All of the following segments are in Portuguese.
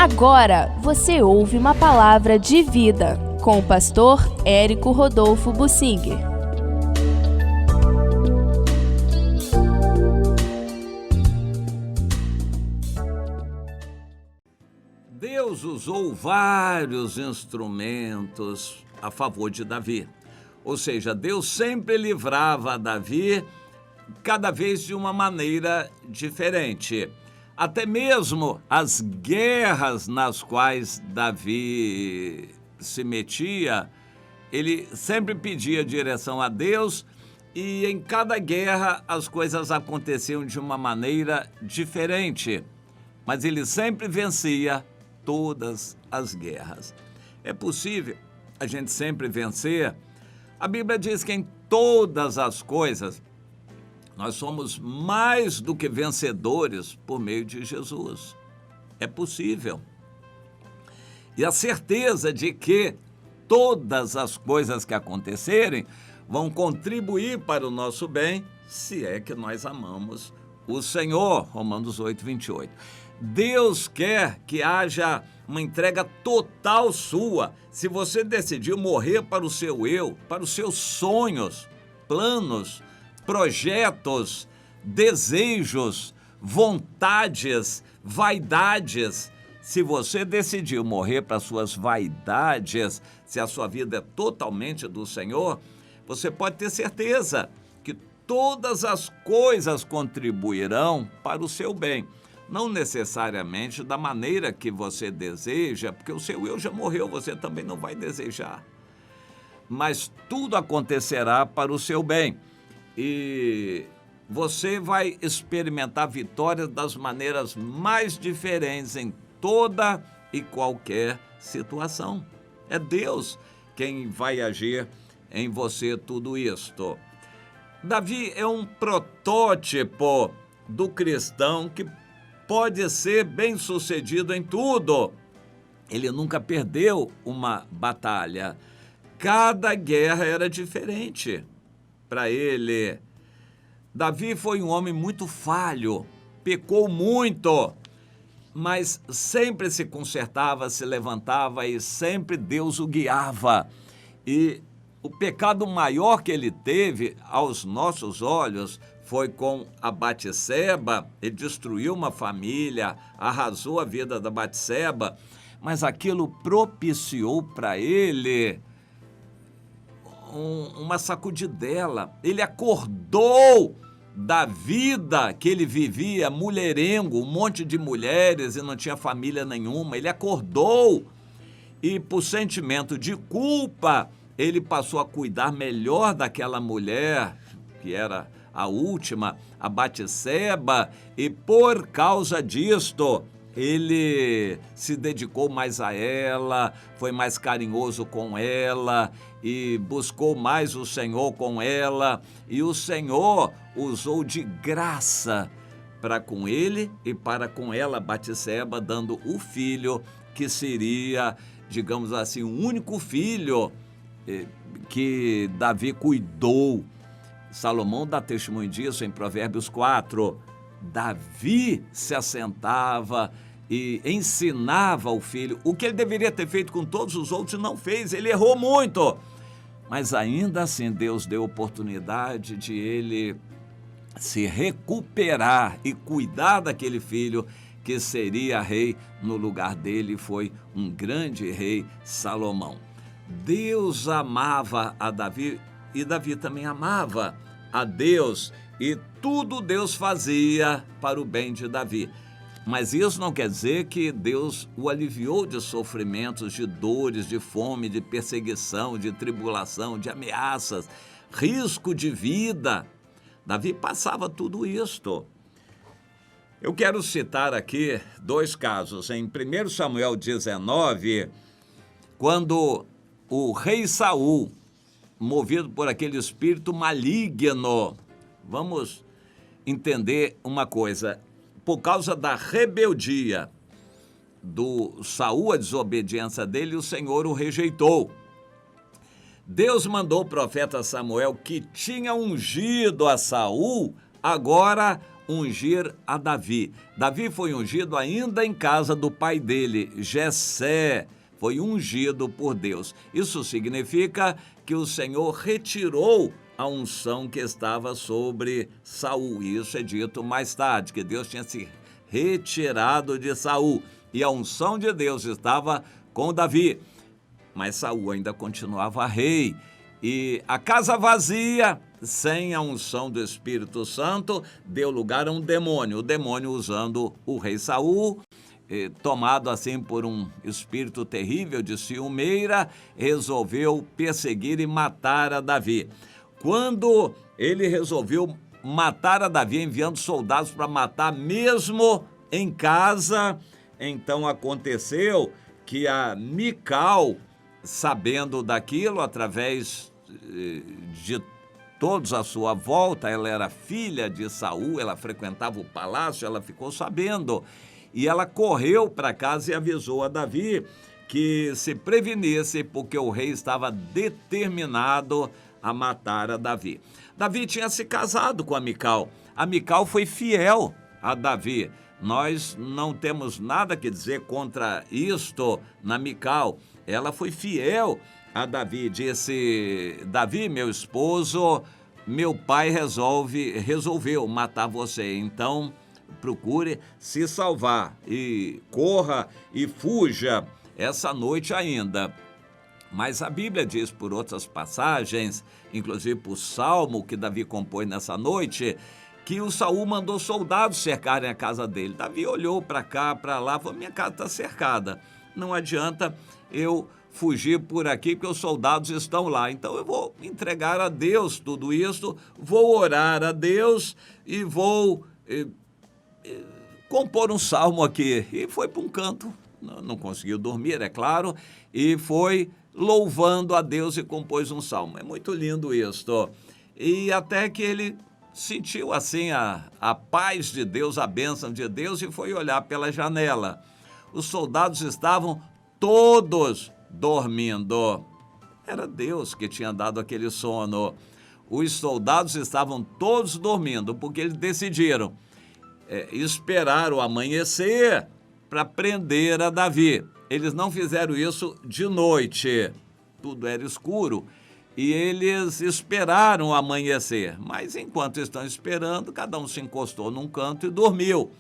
Agora você ouve uma palavra de vida com o pastor Érico Rodolfo Bussinger. Deus usou vários instrumentos a favor de Davi. Ou seja, Deus sempre livrava Davi cada vez de uma maneira diferente. Até mesmo as guerras nas quais Davi se metia, ele sempre pedia direção a Deus e em cada guerra as coisas aconteciam de uma maneira diferente. Mas ele sempre vencia todas as guerras. É possível a gente sempre vencer? A Bíblia diz que em todas as coisas nós somos mais do que vencedores por meio de Jesus. É possível. E a certeza de que todas as coisas que acontecerem vão contribuir para o nosso bem, se é que nós amamos o Senhor. Romanos 8, 28. Deus quer que haja uma entrega total sua. Se você decidiu morrer para o seu eu, para os seus sonhos, planos, projetos, desejos, vontades, vaidades. Se você decidiu morrer para suas vaidades, se a sua vida é totalmente do Senhor, você pode ter certeza que todas as coisas contribuirão para o seu bem. Não necessariamente da maneira que você deseja, porque o seu eu já morreu, você também não vai desejar. Mas tudo acontecerá para o seu bem. E você vai experimentar vitórias das maneiras mais diferentes em toda e qualquer situação. É Deus quem vai agir em você tudo isto. Davi é um protótipo do cristão que pode ser bem-sucedido em tudo. Ele nunca perdeu uma batalha. Cada guerra era diferente para ele. Davi foi um homem muito falho, pecou muito, mas sempre se consertava, se levantava e sempre Deus o guiava. E o pecado maior que ele teve aos nossos olhos foi com a Batseba. Ele destruiu uma família, arrasou a vida da Batseba, mas aquilo propiciou para ele uma sacudidela. Ele acordou da vida que ele vivia, mulherengo, um monte de mulheres e não tinha família nenhuma. Ele acordou e, por sentimento de culpa, ele passou a cuidar melhor daquela mulher, que era a última, a Batseba, e por causa disto, ele se dedicou mais a ela, foi mais carinhoso com ela e buscou mais o Senhor com ela. E o Senhor usou de graça para com ele e para com ela, Batseba, dando o filho que seria, digamos assim, o único filho que Davi cuidou. Salomão dá testemunho disso em Provérbios 4. Davi se assentava e ensinava ao filho o que ele deveria ter feito com todos os outros e não fez. Ele errou muito, mas ainda assim Deus deu oportunidade de ele se recuperar e cuidar daquele filho que seria rei no lugar dele. Foi um grande rei, Salomão. Deus amava a Davi e Davi também amava a Deus, e tudo Deus fazia para o bem de Davi. Mas isso não quer dizer que Deus o aliviou de sofrimentos, de dores, de fome, de perseguição, de tribulação, de ameaças, risco de vida. Davi passava tudo isto. Eu quero citar aqui 2 casos. Em 1 Samuel 19, quando o rei Saul, movido por aquele espírito maligno, vamos entender uma coisa, por causa da rebeldia do Saul, a desobediência dele, o Senhor o rejeitou. Deus mandou o profeta Samuel, que tinha ungido a Saul, agora ungir a Davi. Davi foi ungido ainda em casa do pai dele, Jessé. Foi ungido por Deus. Isso significa que o Senhor retirou a unção que estava sobre Saul. E isso é dito mais tarde, que Deus tinha se retirado de Saul. E a unção de Deus estava com Davi. Mas Saul ainda continuava rei. E a casa vazia, sem a unção do Espírito Santo, deu lugar a um demônio. O demônio usando o rei Saul, tomado assim por um espírito terrível de ciumeira, resolveu perseguir e matar a Davi. Quando ele resolveu matar a Davi, enviando soldados para matar mesmo em casa, então aconteceu que a Mical, sabendo daquilo, através de todos à sua volta, ela era filha de Saul, ela frequentava o palácio, ela ficou sabendo. E ela correu para casa e avisou a Davi que se prevenisse, porque o rei estava determinado a matar a Davi. Davi tinha se casado com a Mical. A Mical foi fiel a Davi. Nós não temos nada que dizer contra isto na Mical. Ela foi fiel a Davi. Disse: Davi, meu esposo, meu pai resolveu matar você. Então, procure se salvar e corra e fuja essa noite ainda. Mas a Bíblia diz por outras passagens, inclusive por Salmo que Davi compôs nessa noite, que o Saul mandou soldados cercarem a casa dele. Davi olhou para cá, para lá, falou: minha casa está cercada, não adianta eu fugir por aqui, porque os soldados estão lá. Então eu vou entregar a Deus tudo isso, vou orar a Deus e vou compor um salmo aqui. E foi para um canto, não conseguiu dormir, é claro, e foi louvando a Deus e compôs um salmo. É muito lindo isto. E até que ele sentiu assim a paz de Deus, a bênção de Deus, e foi olhar pela janela. Os soldados estavam todos dormindo. Era Deus que tinha dado aquele sono. Os soldados estavam todos dormindo, porque eles decidiram esperar o amanhecer para prender a Davi. Eles não fizeram isso de noite, tudo era escuro, e eles esperaram o amanhecer. Mas enquanto estão esperando, cada um se encostou num canto e dormiu.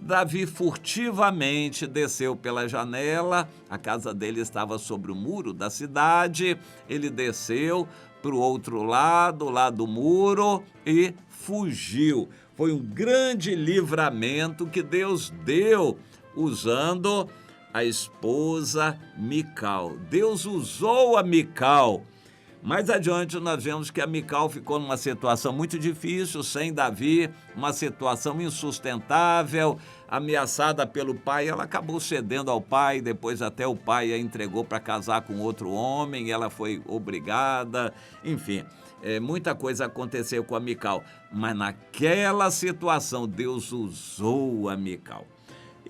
Davi furtivamente desceu pela janela, a casa dele estava sobre o muro da cidade, ele desceu para o outro lado, lá do muro, e fugiu. Foi um grande livramento que Deus deu usando a esposa Mical. Deus usou a Mical. Mais adiante nós vemos que a Mical ficou numa situação muito difícil, sem Davi, uma situação insustentável, ameaçada pelo pai. Ela acabou cedendo ao pai, depois até o pai a entregou para casar com outro homem, ela foi obrigada, enfim. Muita coisa aconteceu com a Mical, mas naquela situação Deus usou a Mical.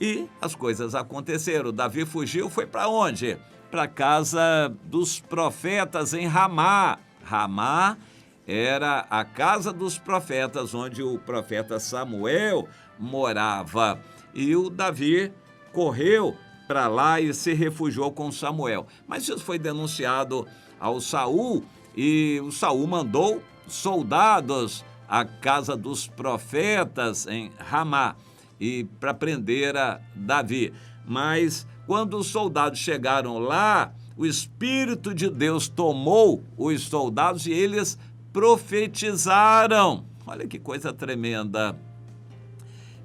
E as coisas aconteceram. Davi fugiu, foi para onde? Para a casa dos profetas em Ramá. Ramá era a casa dos profetas, onde o profeta Samuel morava. E o Davi correu para lá e se refugiou com Samuel. Mas isso foi denunciado ao Saul, e o Saul mandou soldados à casa dos profetas em Ramá e para prender a Davi. Mas quando os soldados chegaram lá, o Espírito de Deus tomou os soldados e eles profetizaram. Olha que coisa tremenda.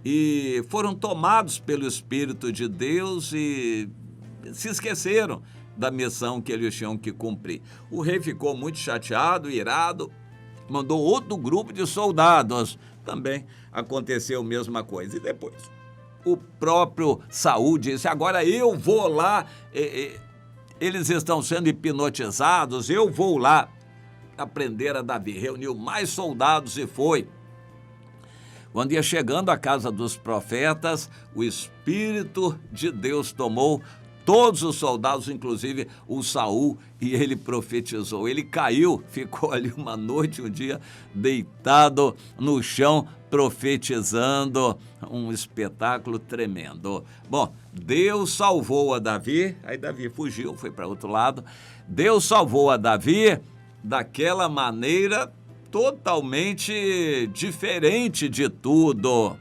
E foram tomados pelo Espírito de Deus e se esqueceram da missão que eles tinham que cumprir. O rei ficou muito chateado, irado, mandou outro grupo de soldados. Também aconteceu a mesma coisa. E depois o próprio Saul disse: agora eu vou lá, eles estão sendo hipnotizados, eu vou lá prender a Davi. Reuniu mais soldados e foi. Quando ia chegando à casa dos profetas, o Espírito de Deus tomou todos os soldados, inclusive o Saul, e ele profetizou. Ele caiu, ficou ali uma noite, um dia, deitado no chão, profetizando, um espetáculo tremendo. Bom, Deus salvou a Davi, aí Davi fugiu, foi para outro lado. Deus salvou a Davi daquela maneira totalmente diferente de tudo.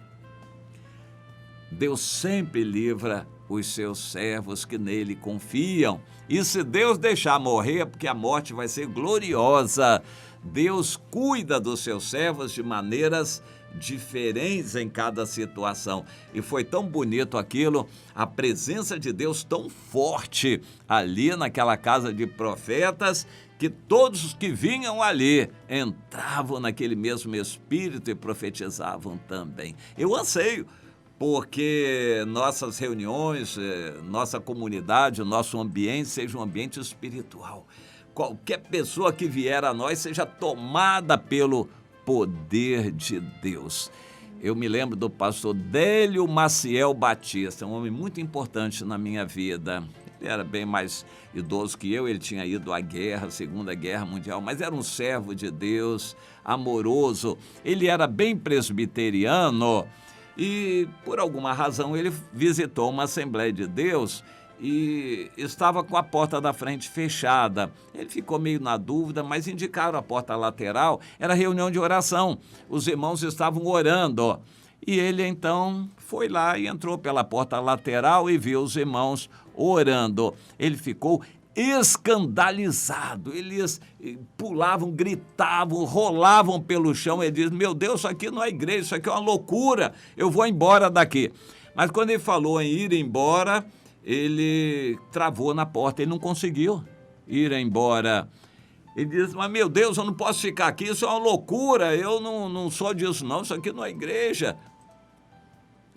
Deus sempre livra os seus servos que nele confiam. E se Deus deixar morrer, é porque a morte vai ser gloriosa. Deus cuida dos seus servos de maneiras diferentes em cada situação. E foi tão bonito aquilo, a presença de Deus tão forte ali naquela casa de profetas, que todos os que vinham ali entravam naquele mesmo espírito e profetizavam também. Eu anseio porque nossas reuniões, nossa comunidade, o nosso ambiente seja um ambiente espiritual. Qualquer pessoa que vier a nós seja tomada pelo poder de Deus. Eu me lembro do pastor Délio Maciel Batista, um homem muito importante na minha vida. Ele era bem mais idoso que eu, ele tinha ido à guerra, Segunda Guerra Mundial, mas era um servo de Deus, amoroso. Ele era bem presbiteriano e, por alguma razão, ele visitou uma Assembleia de Deus e estava com a porta da frente fechada. Ele ficou meio na dúvida, mas indicaram a porta lateral, era reunião de oração. Os irmãos estavam orando. E ele então foi lá e entrou pela porta lateral e viu os irmãos orando. Ele ficou escandalizado, eles pulavam, gritavam, rolavam pelo chão. Ele disse: meu Deus, isso aqui não é igreja, isso aqui é uma loucura, eu vou embora daqui. Mas quando ele falou em ir embora, ele travou na porta, ele não conseguiu ir embora. Ele disse: mas meu Deus, eu não posso ficar aqui, isso é uma loucura, eu não sou disso não, isso aqui não é igreja.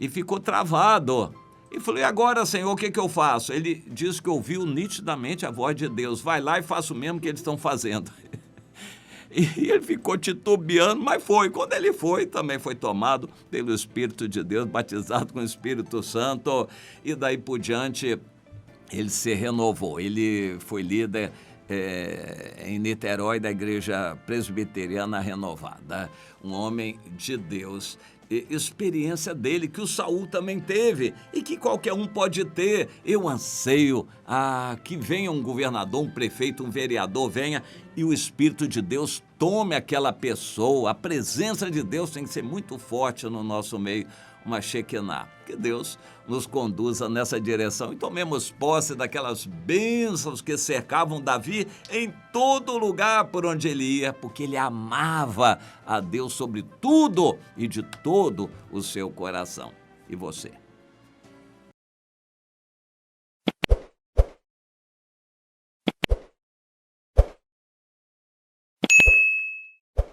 E ficou travado. E falei: agora, Senhor, o que eu faço? Ele disse que ouviu nitidamente a voz de Deus: vai lá e faça o mesmo que eles estão fazendo. E ele ficou titubeando, mas foi. Quando ele foi, também foi tomado pelo Espírito de Deus, batizado com o Espírito Santo, e daí por diante ele se renovou. Ele foi líder em Niterói da Igreja Presbiteriana Renovada, um homem de Deus. Experiência dele, que o Saul também teve e que qualquer um pode ter. Eu anseio que venha um governador, um prefeito, um vereador, venha e o Espírito de Deus tome aquela pessoa. A presença de Deus tem que ser muito forte no nosso meio, uma Shekinah. Que Deus nos conduza nessa direção e tomemos posse daquelas bênçãos que cercavam Davi em todo lugar por onde ele ia, porque ele amava a Deus sobre tudo e de todo o seu coração. E você?